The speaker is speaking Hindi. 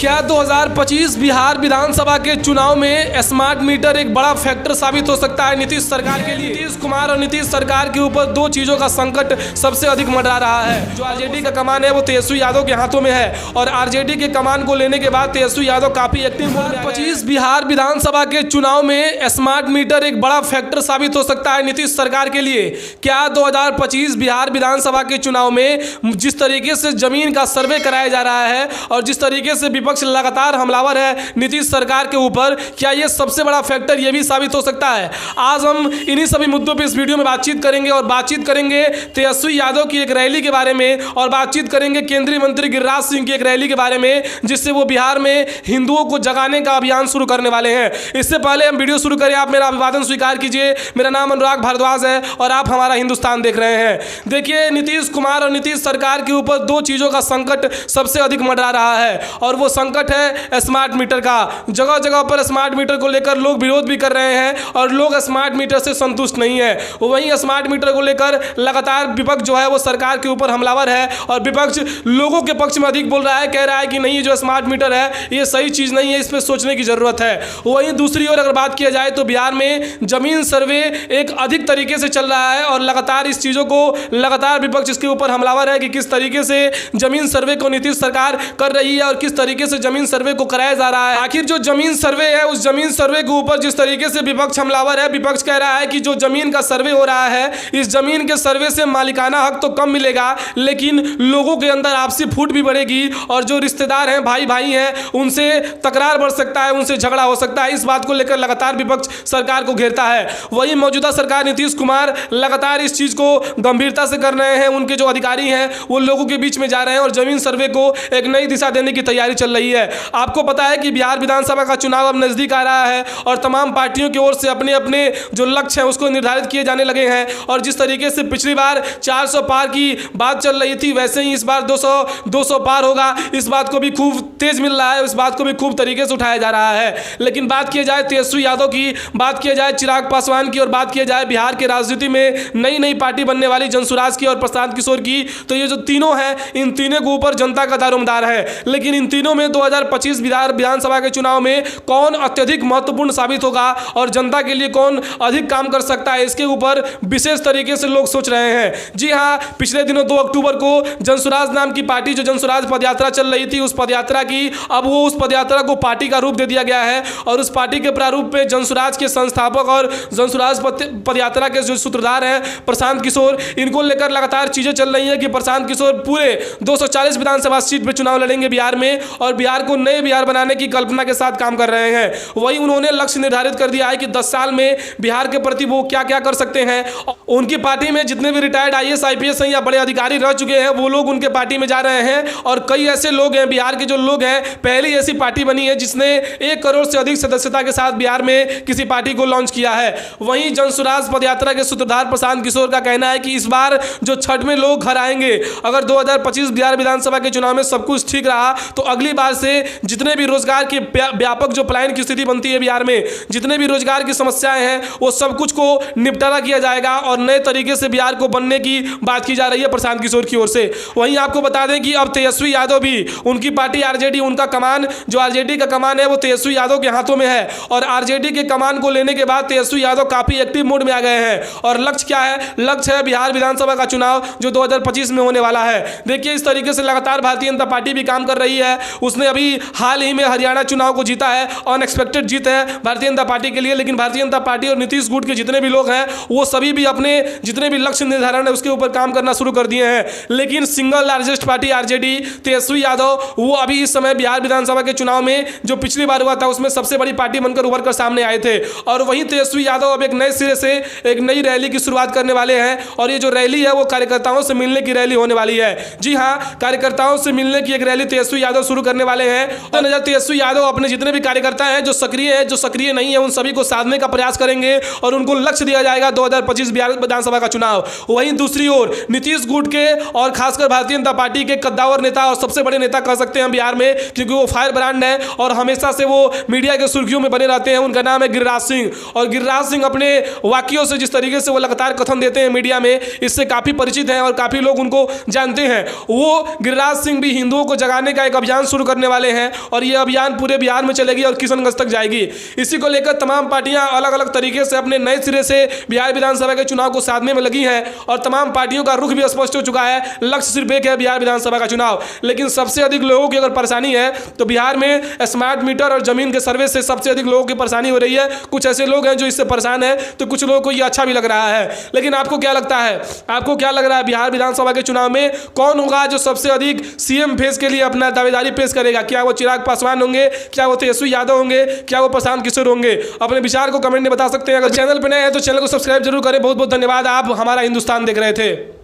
क्या 2025 बिहार विधानसभा के चुनाव में स्मार्ट मीटर एक बड़ा फैक्टर साबित हो सकता है नीतीश सरकार के लिए? नीतीश कुमार और नीतीश सरकार के ऊपर दो चीजों का संकट सबसे अधिक मंडरा रहा है। जो आरजेडी का कमान है वो तेजस्वी यादव के हाथों में है और आरजेडी के कमान को लेने के बाद तेजस्वी यादव काफी एक्टिव हो गए हैं। 2025 बिहार विधानसभा के चुनाव में स्मार्ट मीटर एक बड़ा फैक्टर साबित हो सकता है नीतीश सरकार के लिए। क्या 2025 बिहार विधानसभा के चुनाव में जिस तरीके से जमीन का सर्वे कराया जा रहा है और जिस तरीके से विपक्ष लगातार हमलावर है नीतीश सरकार के ऊपर, क्या यह सबसे बड़ा फैक्टर यह भी साबित हो सकता है? आज हम इन्हीं सभी मुद्दों पर इस वीडियो में बातचीत करेंगे और बातचीत करेंगे तेजस्वी यादव की एक रैली के बारे में और बातचीत करेंगे केंद्रीय मंत्री गिरिराज सिंह की एक रैली के बारे में जिससे वो बिहार में हिंदुओं को जगाने का अभियान शुरू करने वाले हैं। इससे पहले हम वीडियो शुरू करें, आप मेरा अभिवादन स्वीकार कीजिए। मेरा नाम अनुराग भारद्वाज है और आप हमारा हिंदुस्तान देख रहे हैं। देखिए, नीतीश कुमार और नीतीश सरकार के ऊपर दो चीजों का संकट सबसे अधिक मंडरा रहा है और वो संकट है स्मार्ट मीटर का। जगह जगह पर स्मार्ट मीटर को लेकर लोग विरोध भी कर रहे हैं और लोग स्मार्ट मीटर से संतुष्ट नहीं है। वहीं स्मार्ट मीटर को लेकर लगातार विपक्ष जो है वो सरकार के ऊपर हमलावर है और विपक्ष लोगों के पक्ष में अधिक बोल रहा है, कह रहा है कि नहीं, जो स्मार्ट मीटर है ये सही चीज नहीं है, इस पर सोचने की जरूरत है। वहीं दूसरी ओर अगर बात किया जाए तो बिहार में जमीन सर्वे एक अधिक तरीके से चल रहा है और लगातार इस चीजों को लगातार विपक्ष इसके ऊपर हमलावर है कि किस तरीके से जमीन सर्वे को नीतीश सरकार कर रही है और किस तरीके से जमीन सर्वे को कराया जा रहा है। आखिर जो जमीन सर्वे है उस जमीन सर्वे के ऊपर जिस तरीके से विपक्ष हमलावर है, विपक्ष कह रहा है कि जो जमीन का सर्वे हो रहा है इस जमीन के सर्वे से मालिकाना हक तो कम मिलेगा लेकिन लोगों के अंदर आपसी फूट भी बढ़ेगी और जो रिश्तेदार हैं, भाई भाई हैं, उनसे तकरार बढ़ सकता है, उनसे झगड़ा हो सकता है। इस बात को लेकर लगातार विपक्ष सरकार को घेरता है। वही मौजूदा सरकार नीतीश कुमार लगातार इस चीज को गंभीरता से कर रहे हैं। उनके जो अधिकारी हैं वो लोगों के बीच में जा रहे हैं और जमीन सर्वे को एक नई दिशा देने की तैयारी चल रही है। आपको पता है कि बिहार विधानसभा का चुनाव अब नजदीक आ रहा है और तमाम पार्टियों की ओर से अपने अपने जो लक्ष्य हैं उसको निर्धारित किए जाने लगे हैं और जिस तरीके से पिछली बार 400 पार की बात चल रही थी वैसे ही इस बार 200 पार होगा। इस बात को भी खूब तेज मिल रहा है, इस बात को भी खूब तरीके से उठाया जा रहा है। लेकिन बात की जाए तेजस्वी यादव की, बात की जाए चिराग पासवान की और बात की जाए बिहार के राजनीति में नई नई पार्टी बनने वाली जनसुराज की और प्रशांत किशोर की, तो ये जो तीनों हैं इन तीनों के ऊपर जनता का दारोमदार है। लेकिन इन तीनों में 2025 बिहार विधानसभा के चुनाव में कौन अत्यधिक महत्वपूर्ण साबित होगा और जनता के लिए कौन अधिक काम कर सकता है, इसके ऊपर विशेष तरीके से लोग सोच रहे हैं। जी हाँ, पिछले दिनों 2 अक्टूबर को जनसुराज नाम की पार्टी, जो जनसुराज पदयात्रा चल रही थी, उस पदयात्रा की अब वो उस पदयात्रा को पार्टी का रूप दे दिया गया है और उस पार्टी के प्रारूप में जनसुराज के संस्थापक और जनसुराज पदयात्रा के जो सूत्रधार हैं प्रशांत किशोर, इनको लेकर लगातार चीजें चल रही है कि प्रशांत किशोर पूरे 240 विधानसभा सीट पर चुनाव लड़ेंगे बिहार में और बिहार को नए बिहार बनाने की कल्पना के साथ काम कर रहे हैं। वही उन्होंने लक्ष्य निर्धारित कर दिया है कि 10 साल में बिहार के प्रति वो क्या क्या कर सकते हैं। उनकी पार्टी में जितने भी रिटायर्ड IAS IPS हैं या बड़े अधिकारी रह चुके हैं वो लोग उनके पार्टी में जा रहे हैं और कई ऐसे लोग हैं, बिहार के जो लोग हैं, पहली ऐसी पार्टी बनी है जिसने 1 करोड़ से अधिक सदस्यता के साथ बिहार में किसी पार्टी को लॉन्च किया है। वहीं जनसुराज पदयात्रा के सूत्रधार प्रशांत किशोर का कहना है कि इस बार जो छठ में लोग घर आएंगे, अगर 2025 बिहार विधानसभा के चुनाव में सब कुछ ठीक रहा तो अगली बार से जितने भी रोजगार की व्यापक जो प्लान की स्थिति बनती है बिहार में, जितने भी रोजगार की समस्याएं हैं वो सब कुछ को निपटारा किया जाएगा और नए तरीके से बिहार को बनने की बात की जा रही है प्रशांत किशोर की ओर से। वहीं आपको बता दें कि अब तेजस्वी यादव भी, उनकी पार्टी आरजेडी, उनका कमान, जो आरजेडी का कमान है वो तेजस्वी यादव के हाथों में है और आरजेडी के कमान को लेने के बाद तेजस्वी यादव काफी एक्टिव मोड में आ गए हैं और लक्ष्य क्या है? लक्ष्य है बिहार विधानसभा का चुनाव जो 2025 में होने वाला है। देखिए, इस तरीके से लगातार भारतीय जनता पार्टी भी काम कर रही है। उसने अभी हाल ही में हरियाणा चुनाव को जीता है, अनएक्सपेक्टेड जीत है भारतीय जनता पार्टी के लिए। लेकिन भारतीय जनता पार्टी और नीतीश गुट के जितने भी लोग हैं वो सभी भी अपने जितने भी लक्ष्य निर्धारण है उसके ऊपर काम करना शुरू कर दिए हैं। लेकिन single largest party RJD, Tejashwi Yadav, वो अभी इस समय बिहार विधानसभा के चुनाव में जो पिछली बार हुआ था उसमें सबसे बड़ी पार्टी बनकर उभर कर सामने आए थे और वहीं तेजस्वी यादव अब एक नए सिरे से एक नई रैली की शुरुआत करने वाले हैं और ये जो रैली है वो कार्यकर्ताओं से मिलने की रैली होने वाली है। जी हाँ, कार्यकर्ताओं से मिलने की एक रैली तेजस्वी यादव शुरू करने वाले हैं। तो नजर तेजस्वी यादव अपने जितने भी कार्यकर्ता हैं, जो सक्रिय है, जो सक्रिय नहीं है, उन सभी को साधने का प्रयास करेंगे और उनको लक्ष्य दिया जाएगा 2025 बिहार विधानसभा का चुनाव। वहीं दूसरी ओर नीतीश गुट के और खासकर भारतीय जनता पार्टी के कद्दावर नेता और सबसे बड़े नेता कह सकते हैं बिहार में, क्योंकि वो फायर ब्रांड है और हमेशा से वो मीडिया के सुर्खियों में बने रहते हैं। उनका नाम है गिरिराज सिंह और गिरिराज सिंह अपने वाक्यों से, जिस तरीके से वो लगातार कथन देते हैं मीडिया में, इससे काफी परिचित हैं और काफी लोग उनको जानते हैं। वो गिरिराज सिंह भी हिंदुओं को जगाने का एक अभियान शुरू करने वाले हैं और ये अभियान पूरे बिहार में चलेगी और किशनगंज तक जाएगी। इसी को लेकर तमाम पार्टियां अलग अलग तरीके से अपने नए सिरे से बिहार विधानसभा के चुनाव को साधने में लगी हैं और तमाम पार्टियों का रुख भी स्पष्ट हो चुका है। लक्ष्य सिर्फ एक है, बिहार विधानसभा का चुनाव। लेकिन सबसे अधिक लोगों की अगर परेशानी है तो बिहार में स्मार्ट मीटर और जमीन के सर्वे से सबसे अधिक लोगों की परेशानी हो रही है। कुछ ऐसे लोग हैं जो इससे परेशान है तो कुछ लोगों को ये अच्छा भी लग रहा है। लेकिन आपको क्या लगता है, आपको क्या लग रहा है बिहार विधानसभा के चुनाव में कौन होगा जो सबसे अधिक सीएम फेस के लिए अपना दावेदारी पेश करेगा? क्या वो चिराग पासवान होंगे, क्या वो तेजस्वी यादव होंगे, क्या वो प्रशांत किशोर होंगे? अपने विचार को कमेंट में बता सकते हैं। अगर चैनल पर नए हैं तो चैनल को सब्सक्राइब जरूर करें। बहुत बहुत धन्यवाद, आप हमारा हिंदुस्तान देख रहे थे।